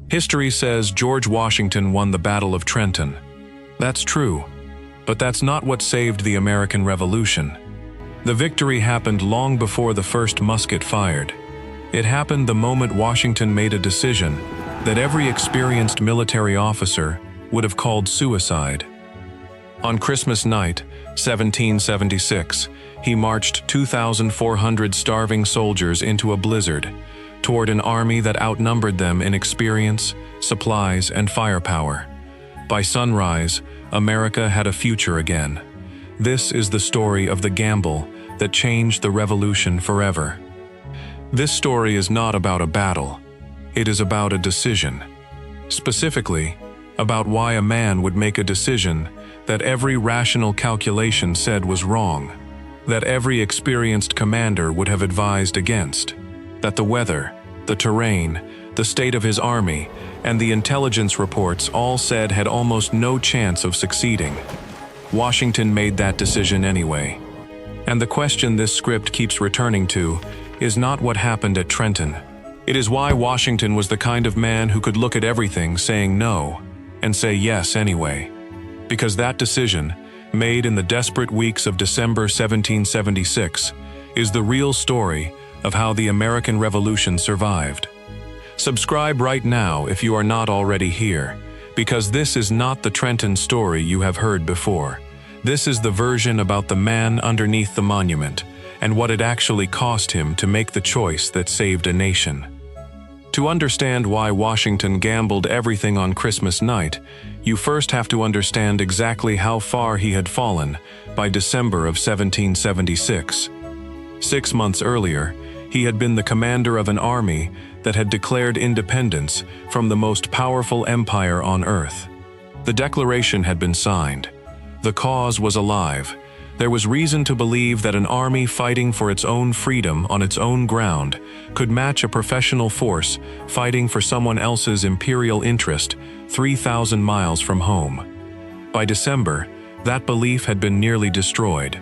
History says George Washington won the Battle of Trenton. That's true, but that's not what saved the American Revolution. The victory happened long before the first musket fired. It happened the moment Washington made a decision that every experienced military officer would have called suicide. On Christmas night, 1776, he marched 2,400 starving soldiers into a blizzard toward an army that outnumbered them in experience, supplies, and firepower. By sunrise, America had a future again. This is the story of the gamble that changed the Revolution forever. This story is not about a battle. It is about a decision. Specifically, about why a man would make a decision that every rational calculation said was wrong, that every experienced commander would have advised against, that the weather, the terrain, the state of his army, and the intelligence reports all said had almost no chance of succeeding. Washington made that decision anyway. And the question this script keeps returning to is not what happened at Trenton. It is why Washington was the kind of man who could look at everything saying no and say yes anyway. Because that decision, made in the desperate weeks of December 1776, is the real story of how the American Revolution survived. Subscribe right now if you are not already here, because this is not the Trenton story you have heard before. This is the version about the man underneath the monument and what it actually cost him to make the choice that saved a nation. To understand why Washington gambled everything on Christmas night, you first have to understand exactly how far he had fallen by December of 1776. 6 months earlier, he had been the commander of an army that had declared independence from the most powerful empire on earth. The declaration had been signed. The cause was alive. There was reason to believe that an army fighting for its own freedom on its own ground could match a professional force fighting for someone else's imperial interest 3,000 miles from home. By December, that belief had been nearly destroyed.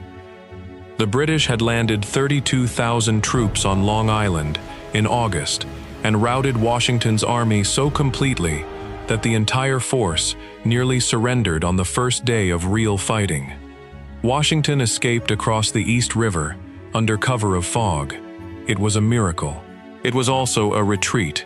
The British had landed 32,000 troops on Long Island in August and routed Washington's army so completely that the entire force nearly surrendered on the first day of real fighting. Washington escaped across the East River under cover of fog. It was a miracle. It was also a retreat.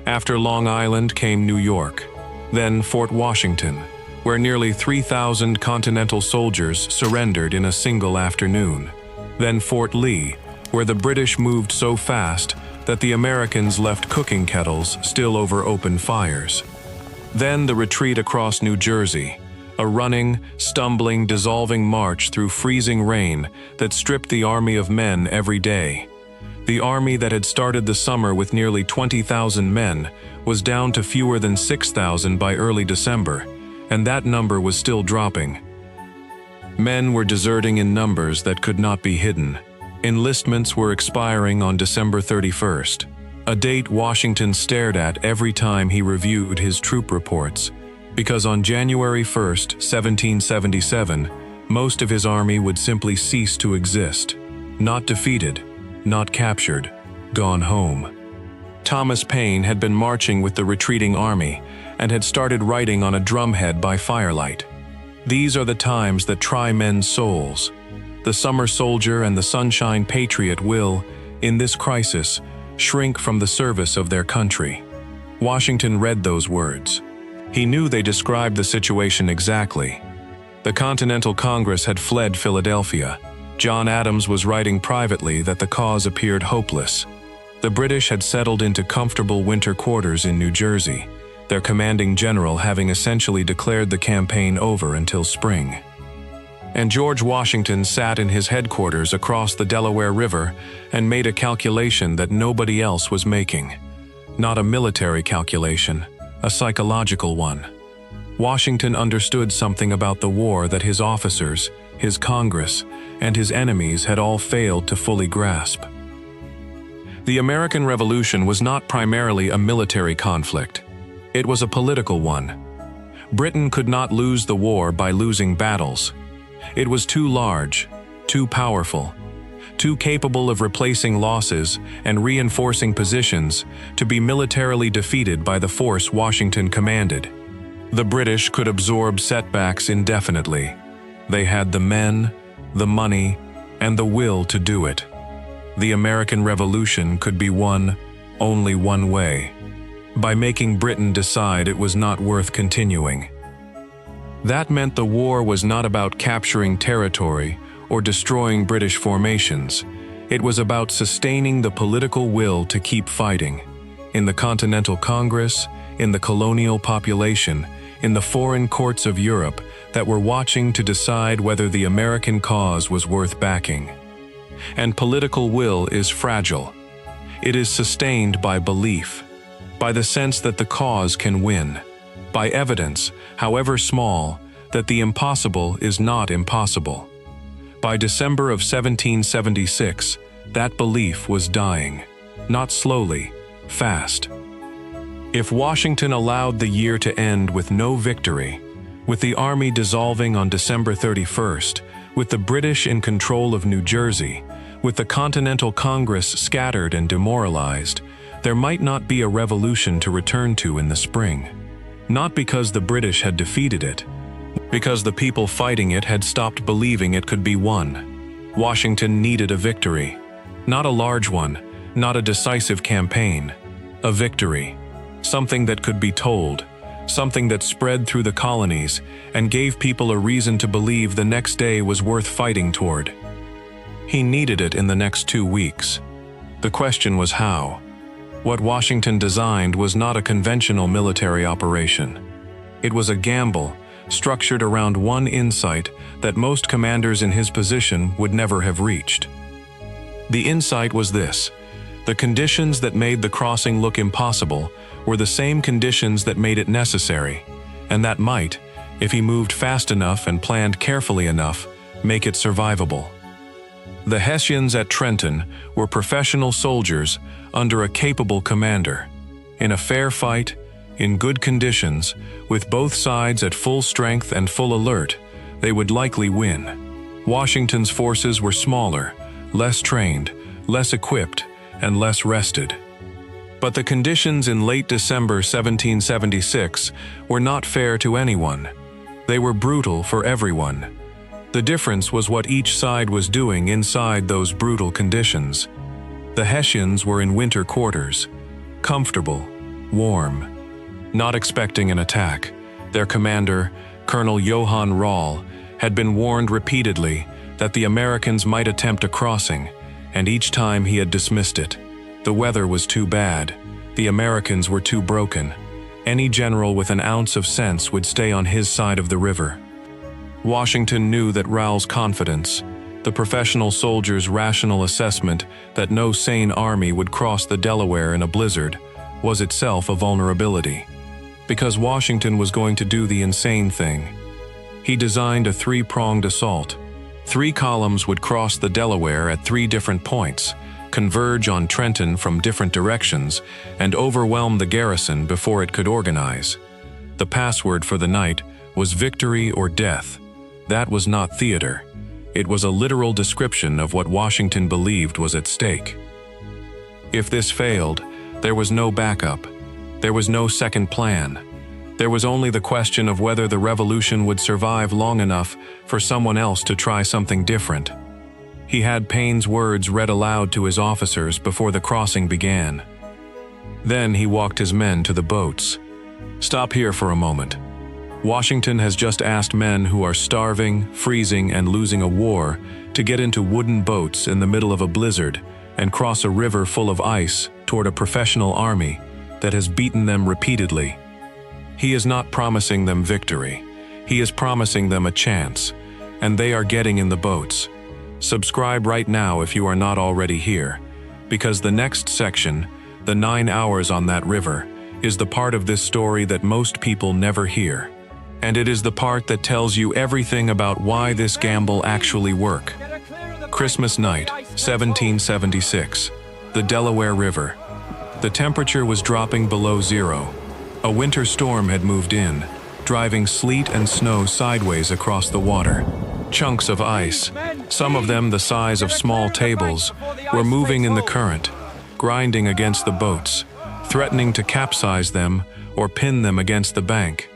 After Long Island came New York, then Fort Washington, where nearly 3,000 Continental soldiers surrendered in a single afternoon. Then Fort Lee, where the British moved so fast that the Americans left cooking kettles still over open fires. Then the retreat across New Jersey, a running, stumbling, dissolving march through freezing rain that stripped the army of men every day. The army that had started the summer with nearly 20,000 men was down to fewer than 6,000 by early December, and that number was still dropping. Men were deserting in numbers that could not be hidden. Enlistments were expiring on December 31st, a date Washington stared at every time he reviewed his troop reports, because on January 1st, 1777, most of his army would simply cease to exist. Not defeated, not captured, gone home. Thomas Paine had been marching with the retreating army and had started writing on a drumhead by firelight. These are the times that try men's souls. The summer soldier and the sunshine patriot will, in this crisis, shrink from the service of their country. Washington read those words. He knew they described the situation exactly. The Continental Congress had fled Philadelphia. John Adams was writing privately that the cause appeared hopeless. The British had settled into comfortable winter quarters in New Jersey, their commanding general having essentially declared the campaign over until spring. And George Washington sat in his headquarters across the Delaware River and made a calculation that nobody else was making. Not a military calculation, a psychological one. Washington understood something about the war that his officers, his Congress, and his enemies had all failed to fully grasp. The American Revolution was not primarily a military conflict. It was a political one. Britain could not lose the war by losing battles. It was too large, too powerful, too capable of replacing losses and reinforcing positions to be militarily defeated by the force Washington commanded. The British could absorb setbacks indefinitely. They had the men, the money, and the will to do it. The American Revolution could be won only one way: by making Britain decide it was not worth continuing. That meant the war was not about capturing territory or destroying British formations. It was about sustaining the political will to keep fighting. In the Continental Congress, in the colonial population, in the foreign courts of Europe that were watching to decide whether the American cause was worth backing. And political will is fragile. It is sustained by belief, by the sense that the cause can win, by evidence, however small, that the impossible is not impossible. By December of 1776, that belief was dying, not slowly, fast. If Washington allowed the year to end with no victory, with the army dissolving on December 31st, with the British in control of New Jersey, with the Continental Congress scattered and demoralized, there might not be a revolution to return to in the spring. Not because the British had defeated it, because the people fighting it had stopped believing it could be won. Washington needed a victory. Not a large one, not a decisive campaign. A victory. Something that could be told. Something that spread through the colonies and gave people a reason to believe the next day was worth fighting toward. He needed it in the next 2 weeks. The question was how. What Washington designed was not a conventional military operation. It was a gamble, structured around one insight that most commanders in his position would never have reached. The insight was this: the conditions that made the crossing look impossible were the same conditions that made it necessary, and that might, if he moved fast enough and planned carefully enough, make it survivable. The Hessians at Trenton were professional soldiers under a capable commander. In a fair fight, in good conditions, with both sides at full strength and full alert, they would likely win. Washington's forces were smaller, less trained, less equipped, and less rested. But the conditions in late December 1776 were not fair to anyone. They were brutal for everyone. The difference was what each side was doing inside those brutal conditions. The Hessians were in winter quarters, comfortable, warm, not expecting an attack. Their commander, Colonel Johann Rall, had been warned repeatedly that the Americans might attempt a crossing, and each time he had dismissed it. The weather was too bad. The Americans were too broken. Any general with an ounce of sense would stay on his side of the river. Washington knew that Rall's confidence, the professional soldier's rational assessment that no sane army would cross the Delaware in a blizzard, was itself a vulnerability. Because Washington was going to do the insane thing. He designed a 3-pronged assault. 3 columns would cross the Delaware at 3 different points, converge on Trenton from different directions, and overwhelm the garrison before it could organize. The password for the night was victory or death. That was not theater. It was a literal description of what Washington believed was at stake. If this failed, there was no backup. There was no second plan. There was only the question of whether the revolution would survive long enough for someone else to try something different. He had Payne's words read aloud to his officers before the crossing began. Then he walked his men to the boats. Stop here for a moment. Washington has just asked men who are starving, freezing, and losing a war to get into wooden boats in the middle of a blizzard and cross a river full of ice toward a professional army that has beaten them repeatedly. He is not promising them victory. He is promising them a chance, and they are getting in the boats. Subscribe right now if you are not already here, because the next section, the 9 hours on that river, is the part of this story that most people never hear. And it is the part that tells you everything about why this gamble actually worked. Christmas night, 1776. The Delaware River. The temperature was dropping below zero. A winter storm had moved in, driving sleet and snow sideways across the water. Chunks of ice, Some of them, the size of small tables, were moving in the current, grinding against the boats, threatening to capsize them or pin them against the bank.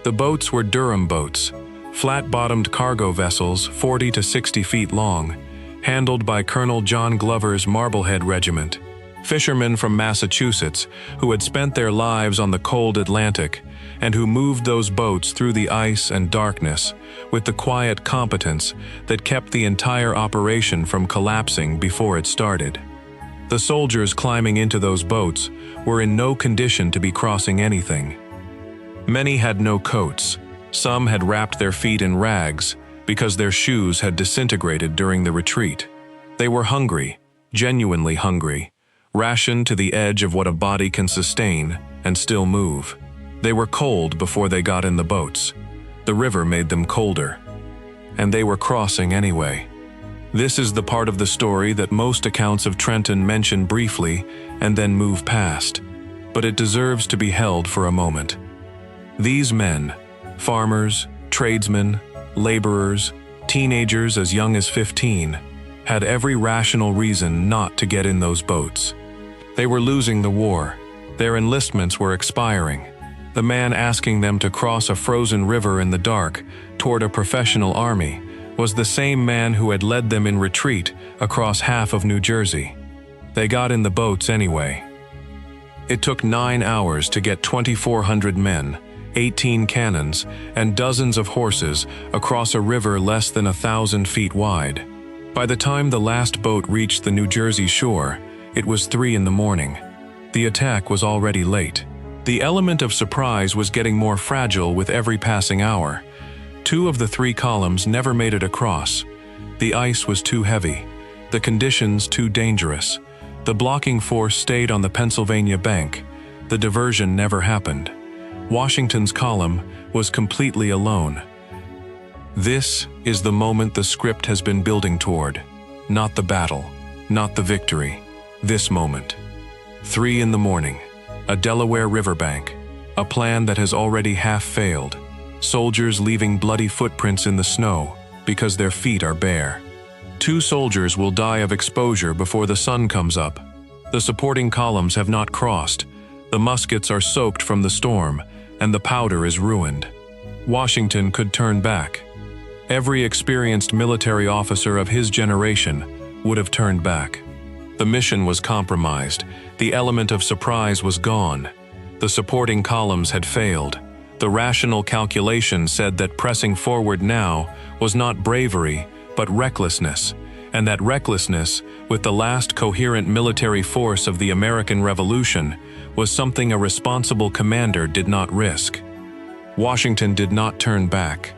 The boats were Durham boats, flat-bottomed cargo vessels 40 to 60 feet long, handled by Colonel John Glover's Marblehead Regiment. Fishermen from Massachusetts who had spent their lives on the cold Atlantic and who moved those boats through the ice and darkness with the quiet competence that kept the entire operation from collapsing before it started. The soldiers climbing into those boats were in no condition to be crossing anything. Many had no coats. Some had wrapped their feet in rags because their shoes had disintegrated during the retreat. They were hungry, genuinely hungry, rationed to the edge of what a body can sustain and still move. They were cold before they got in the boats. The river made them colder. And they were crossing anyway. This is the part of the story that most accounts of Trenton mention briefly and then move past, but it deserves to be held for a moment. These men, farmers, tradesmen, laborers, teenagers as young as 15, had every rational reason not to get in those boats. They were losing the war. Their enlistments were expiring. The man asking them to cross a frozen river in the dark toward a professional army was the same man who had led them in retreat across half of New Jersey. They got in the boats anyway. It took 9 hours to get 2,400 men, 18 cannons, and dozens of horses across a river less than 1,000 feet wide. By the time the last boat reached the New Jersey shore, it was 3 in the morning. The attack was already late. The element of surprise was getting more fragile with every passing hour. 2 of the 3 columns never made it across. The ice was too heavy, the conditions too dangerous. The blocking force stayed on the Pennsylvania bank. The diversion never happened. Washington's column was completely alone. This is the moment the script has been building toward. Not the battle, not the victory. This moment. 3 in the morning. A Delaware riverbank. A plan that has already half failed. Soldiers leaving bloody footprints in the snow because their feet are bare. 2 soldiers will die of exposure before the sun comes up. The supporting columns have not crossed. The muskets are soaked from the storm, and the powder is ruined. Washington could turn back. Every experienced military officer of his generation would have turned back. The mission was compromised. The element of surprise was gone. The supporting columns had failed. The rational calculation said that pressing forward now was not bravery, but recklessness, and that recklessness, with the last coherent military force of the American Revolution, was something a responsible commander did not risk. Washington did not turn back,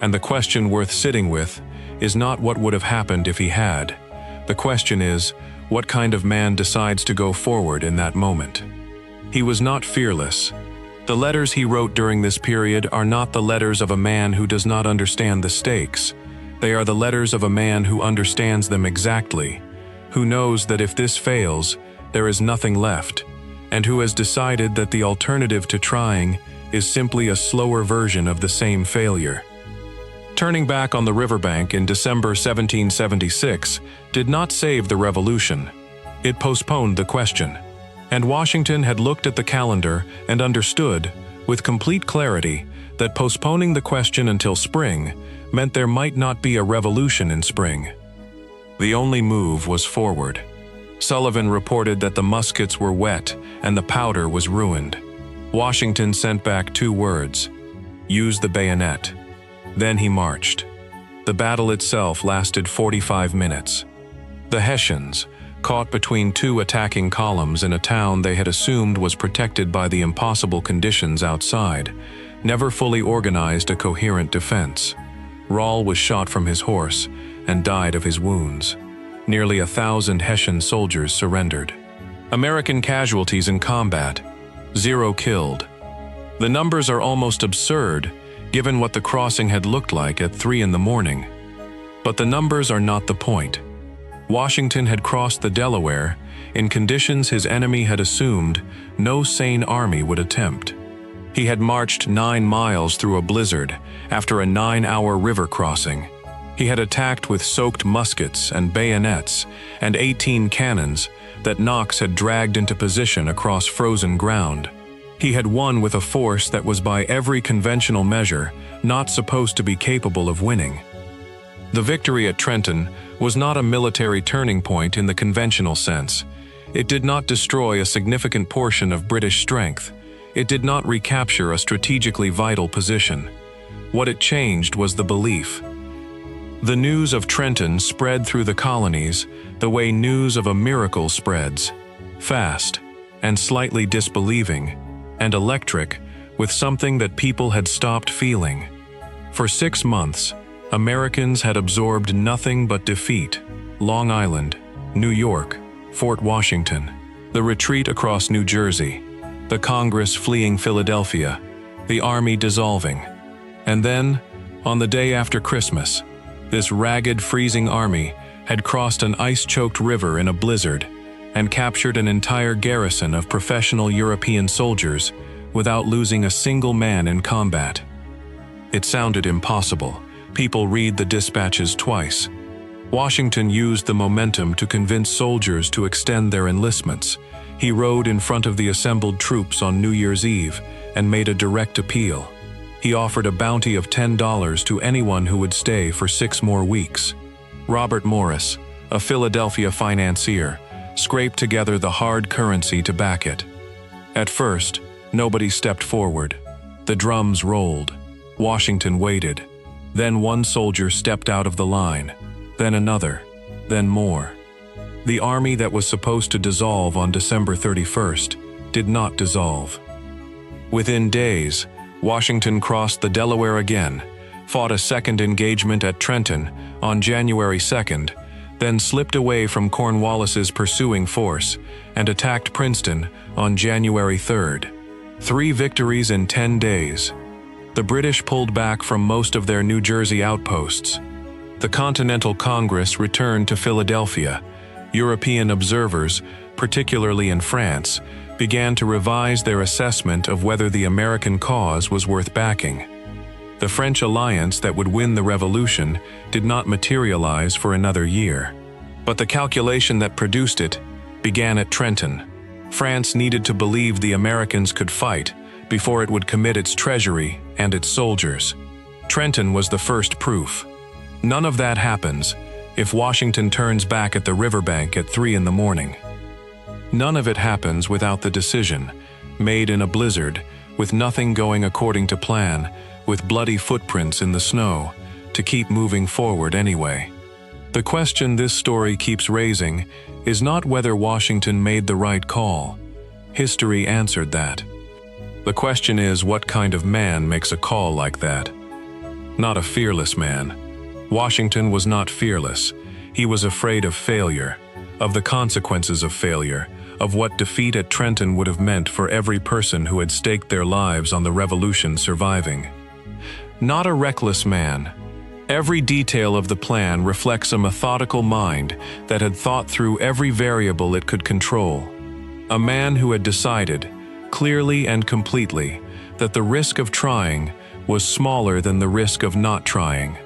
and the question worth sitting with is not what would have happened if he had. The question is, what kind of man decides to go forward in that moment? He was not fearless. The letters he wrote during this period are not the letters of a man who does not understand the stakes. They are the letters of a man who understands them exactly, who knows that if this fails, there is nothing left, and who has decided that the alternative to trying is simply a slower version of the same failure. Turning back on the riverbank in December 1776 did not save the revolution. It postponed the question. And Washington had looked at the calendar and understood, with complete clarity, that postponing the question until spring meant there might not be a revolution in spring. The only move was forward. Sullivan reported that the muskets were wet and the powder was ruined. Washington sent back 2 words: use the bayonet. Then he marched. The battle itself lasted 45 minutes. The Hessians, caught between 2 attacking columns in a town they had assumed was protected by the impossible conditions outside, never fully organized a coherent defense. Rahl was shot from his horse and died of his wounds. Nearly 1,000 Hessian soldiers surrendered. American casualties in combat: 0 killed. The numbers are almost absurd, given what the crossing had looked like at 3 in the morning. But the numbers are not the point. Washington had crossed the Delaware in conditions his enemy had assumed no sane army would attempt. He had marched 9 miles through a blizzard after a 9-hour river crossing. He had attacked with soaked muskets and bayonets and 18 cannons that Knox had dragged into position across frozen ground. He had won with a force that was by every conventional measure not supposed to be capable of winning. The victory at Trenton was not a military turning point in the conventional sense. It did not destroy a significant portion of British strength. It did not recapture a strategically vital position. What it changed was the belief. The news of Trenton spread through the colonies the way news of a miracle spreads, fast and slightly disbelieving, and electric, with something that people had stopped feeling. For 6 months, Americans had absorbed nothing but defeat. Long Island, New York, Fort Washington, the retreat across New Jersey, the Congress fleeing Philadelphia, the army dissolving. And then, on the day after Christmas, this ragged, freezing army had crossed an ice-choked river in a blizzard and captured an entire garrison of professional European soldiers without losing a single man in combat. It sounded impossible. People read the dispatches twice. Washington used the momentum to convince soldiers to extend their enlistments. He rode in front of the assembled troops on New Year's Eve and made a direct appeal. He offered a bounty of $10 to anyone who would stay for 6 more weeks. Robert Morris, a Philadelphia financier, scraped together the hard currency to back it. At first, nobody stepped forward. The drums rolled. Washington waited. Then one soldier stepped out of the line, then another, then more. The army that was supposed to dissolve on December 31st did not dissolve. Within days, Washington crossed the Delaware again, fought a second engagement at Trenton on January 2nd, then slipped away from Cornwallis's pursuing force and attacked Princeton on January 3rd. 3 victories in 10 days. The British pulled back from most of their New Jersey outposts. The Continental Congress returned to Philadelphia. European observers, particularly in France, began to revise their assessment of whether the American cause was worth backing. The French alliance that would win the revolution did not materialize for another year. But the calculation that produced it began at Trenton. France needed to believe the Americans could fight before it would commit its treasury and its soldiers. Trenton was the first proof. None of that happens if Washington turns back at the riverbank at 3 in the morning. None of it happens without the decision, made in a blizzard, with nothing going according to plan, with bloody footprints in the snow, to keep moving forward anyway. The question this story keeps raising is not whether Washington made the right call. History answered that. The question is, what kind of man makes a call like that? Not a fearless man. Washington was not fearless. He was afraid of failure, of the consequences of failure, of what defeat at Trenton would have meant for every person who had staked their lives on the revolution surviving. Not a reckless man. Every detail of the plan reflects a methodical mind that had thought through every variable it could control. A man who had decided, clearly and completely, that the risk of trying was smaller than the risk of not trying.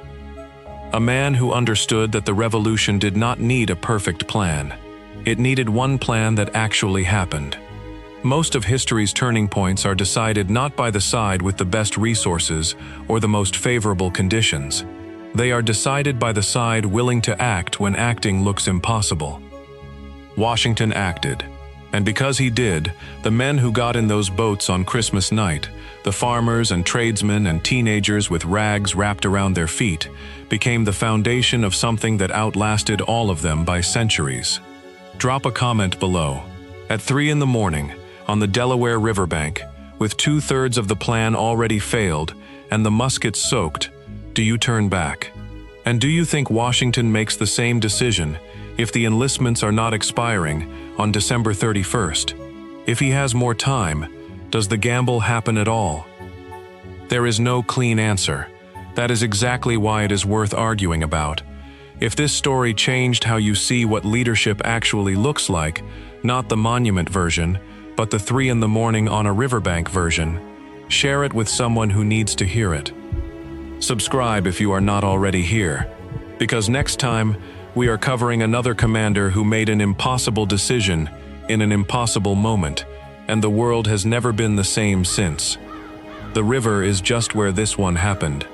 A man who understood that the revolution did not need a perfect plan. It needed one plan that actually happened. Most of history's turning points are decided not by the side with the best resources or the most favorable conditions. They are decided by the side willing to act when acting looks impossible. Washington acted. And because he did, the men who got in those boats on Christmas night, the farmers and tradesmen and teenagers with rags wrapped around their feet, became the foundation of something that outlasted all of them by centuries. Drop a comment below. At 3 in the morning, on the Delaware riverbank, with 2/3 of the plan already failed and the muskets soaked, do you turn back? And do you think Washington makes the same decision if the enlistments are not expiring on December 31st? If he has more time, does the gamble happen at all? There is no clean answer. That is exactly why it is worth arguing about. If this story changed how you see what leadership actually looks like, not the monument version, but the 3 in the morning on a riverbank version, share it with someone who needs to hear it. Subscribe if you are not already here. Because next time, we are covering another commander who made an impossible decision in an impossible moment, and the world has never been the same since. The river is just where this one happened.